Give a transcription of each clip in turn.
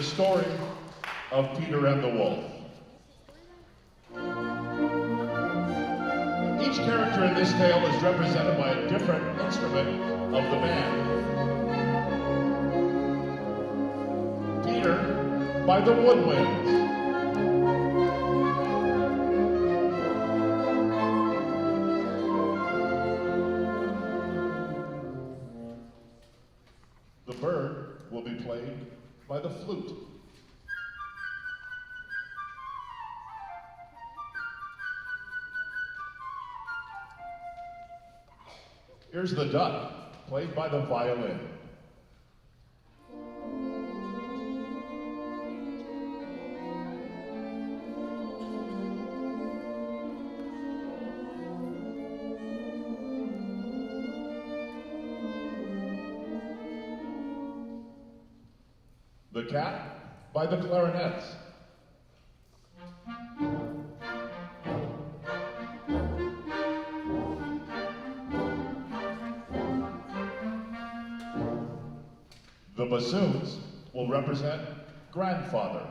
story of Peter and the Wolf. Each character in this tale is represented by a different instrument of the band. Peter by the woodwinds. The bird will be played by the flute. Here's the duck, played by the violin. The cat by the clarinets. The bassoons will represent grandfather.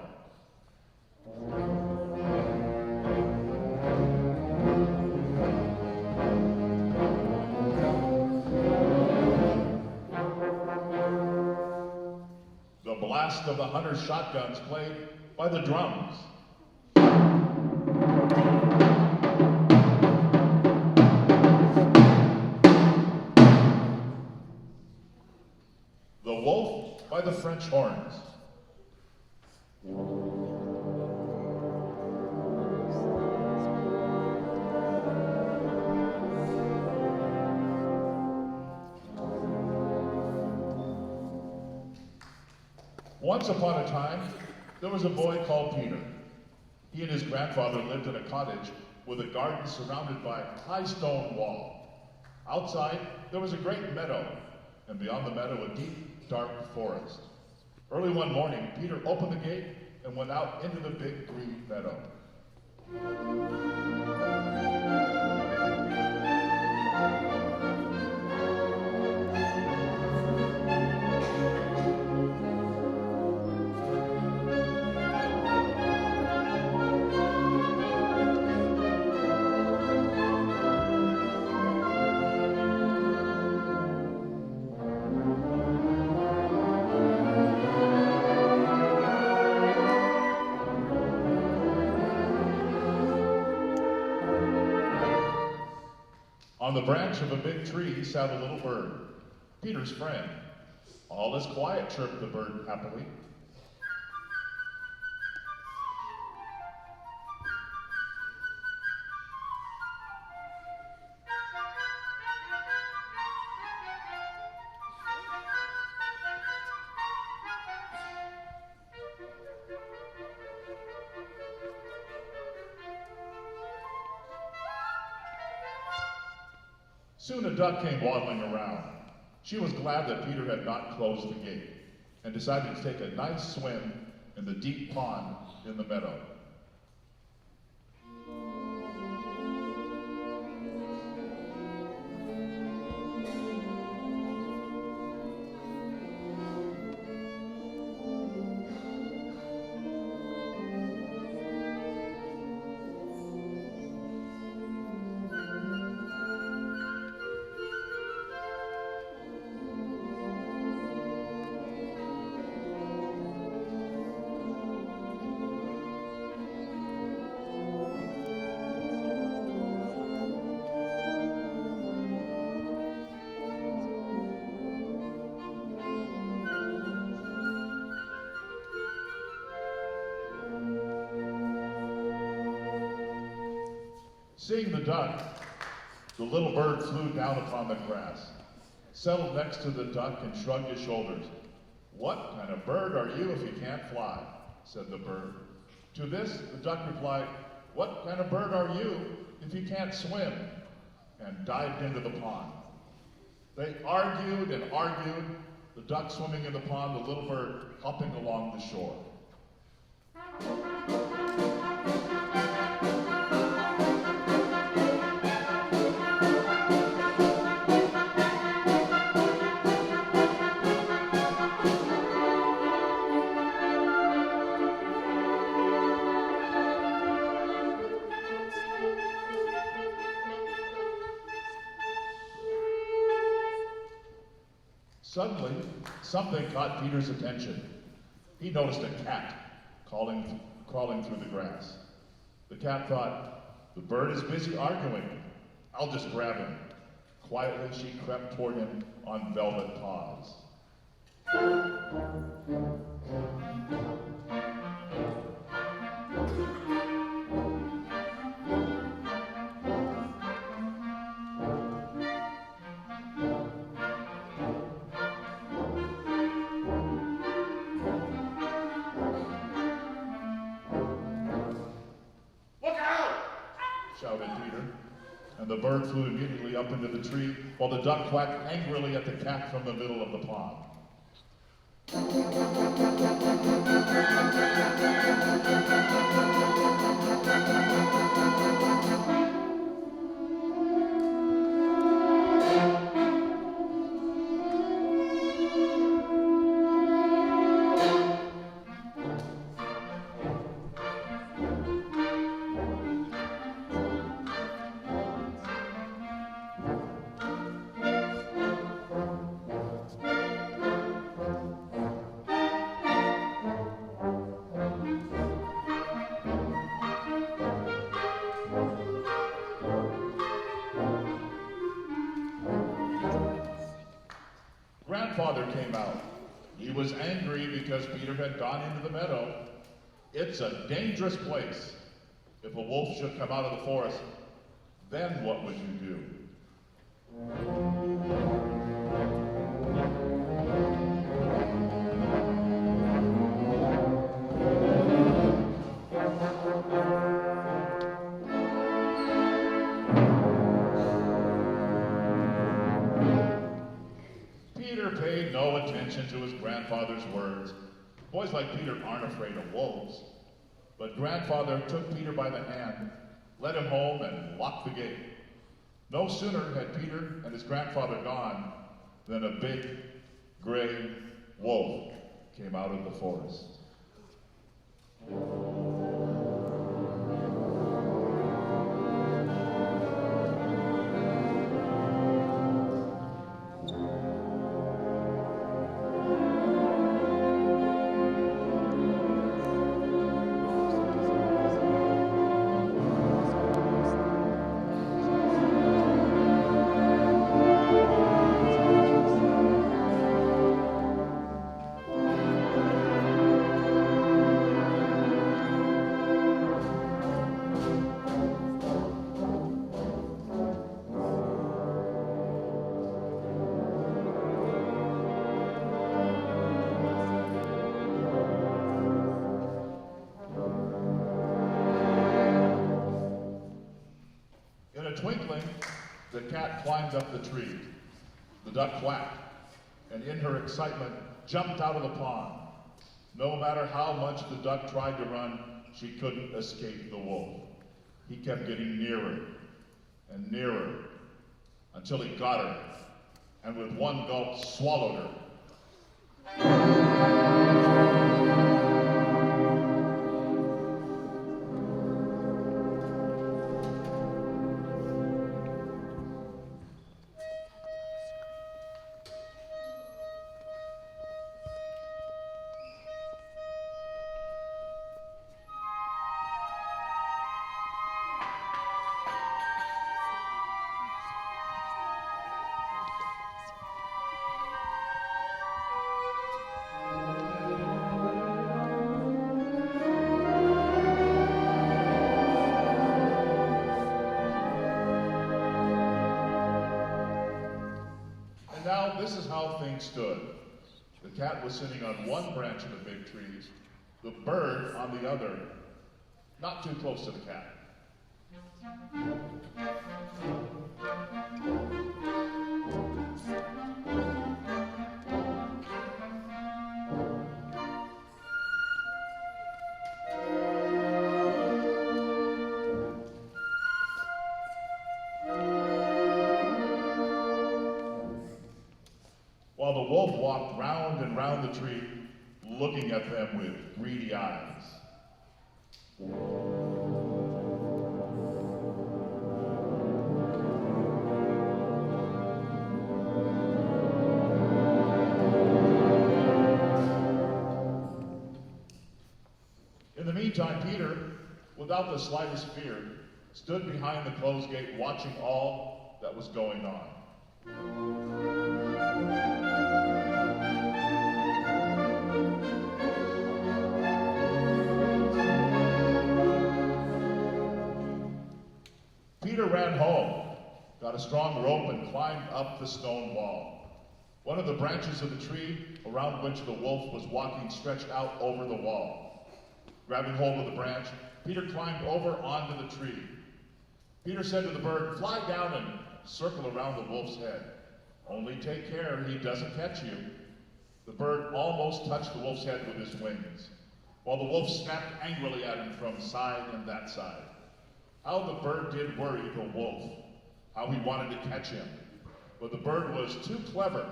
The blast of the hunter's shotguns played by the drums. The wolf by the French horns. Once upon a time, there was a boy called Peter. He and his grandfather lived in a cottage with a garden surrounded by a high stone wall. Outside, there was a great meadow, and beyond the meadow, a deep, dark forest. Early one morning, Peter opened the gate and went out into the big green meadow. On the branch of a big tree sat a little bird, Peter's friend. All is quiet, chirped the bird happily. Soon a duck came waddling around. She was glad that Peter had not closed the gate and decided to take a nice swim in the deep pond in the meadow. Seeing the duck, the little bird flew down upon the grass, settled next to the duck and shrugged his shoulders. "What kind of bird are you if you can't fly?" said the bird. To this, the duck replied, "What kind of bird are you if you can't swim?" and dived into the pond. They argued and argued, the duck swimming in the pond, the little bird hopping along the shore. Suddenly, something caught Peter's attention. He noticed a cat crawling through the grass. The cat thought, the bird is busy arguing. I'll just grab him. Quietly, she crept toward him on velvet paws. Shouted Peter, and the bird flew immediately up into the tree while the duck quacked angrily at the cat from the middle of the pond. Grandfather came out. He was angry because Peter had gone into the meadow. It's a dangerous place. If a wolf should come out of the forest, then what would you do? Peter paid no attention to his grandfather's words. Boys like Peter aren't afraid of wolves. But grandfather took Peter by the hand, led him home, and locked the gate. No sooner had Peter and his grandfather gone than a big, gray wolf came out of the forest. Twinkling, the cat climbed up the tree. The duck quacked, and in her excitement, jumped out of the pond. No matter how much the duck tried to run, she couldn't escape the wolf. He kept getting nearer and nearer until he got her, and with one gulp swallowed her. Now, this is how things stood. The cat was sitting on one branch of the big trees, the bird on the other, not too close to the cat. While the wolf walked round and round the tree, looking at them with greedy eyes. meantime, Peter, without the slightest fear, stood behind the closed gate watching all that was going on. Peter ran home, got a strong rope, and climbed up the stone wall. One of the branches of the tree around which the wolf was walking stretched out over the wall. Grabbing hold of the branch, Peter climbed over onto the tree. Peter said to the bird, "Fly down and circle around the wolf's head. Only take care he doesn't catch you." The bird almost touched the wolf's head with his wings, while the wolf snapped angrily at him from side and that side. How the bird did worry the wolf, how he wanted to catch him. But the bird was too clever,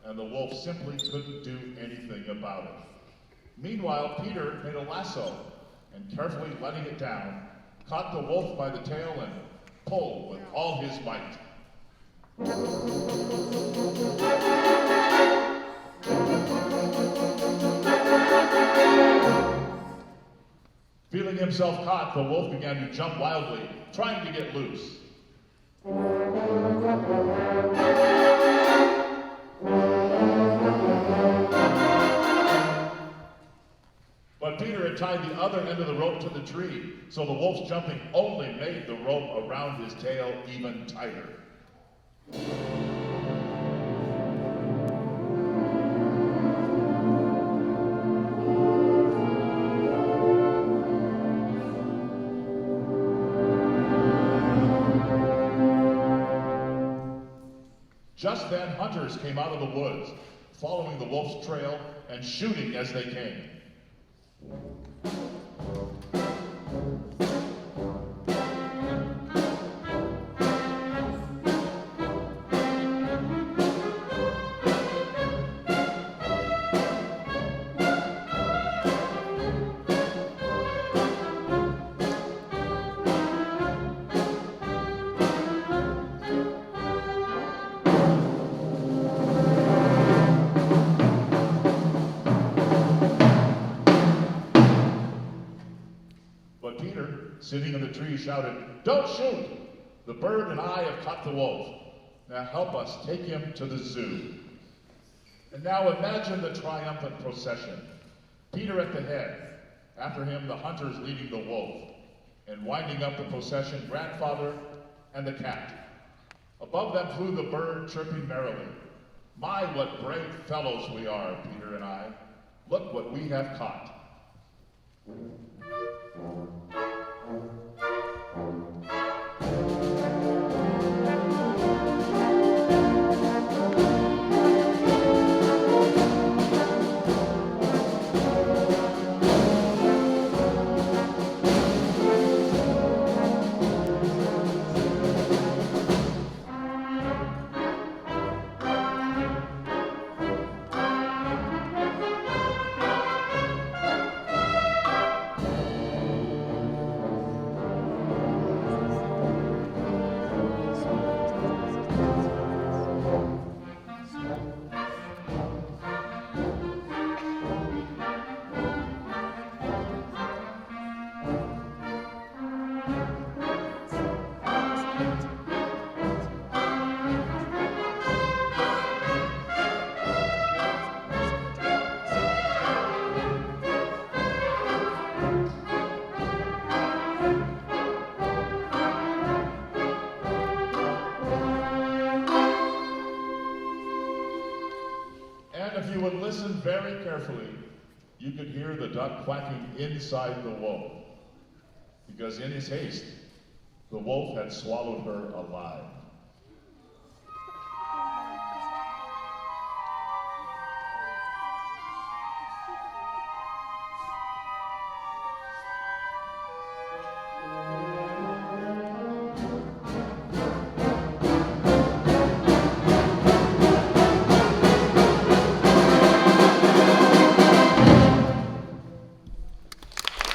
and the wolf simply couldn't do anything about it. Meanwhile, Peter made a lasso, and carefully letting it down, caught the wolf by the tail and pulled with all his might. Feeling himself caught, the wolf began to jump wildly, trying to get loose. But Peter had tied the other end of the rope to the tree, so the wolf's jumping only made the rope around his tail even tighter. Just then, hunters came out of the woods, following the wolf's trail and shooting as they came. But Peter, sitting in the tree, shouted, "Don't shoot! The bird and I have caught the wolf. Now help us take him to the zoo." And now imagine the triumphant procession. Peter at the head, after him the hunters leading the wolf, and winding up the procession, grandfather and the cat. Above them flew the bird, chirping merrily. "My, what brave fellows we are, Peter and I. Look what we have caught." If you would listen very carefully, you could hear the duck quacking inside the wolf, because in his haste, the wolf had swallowed her alive.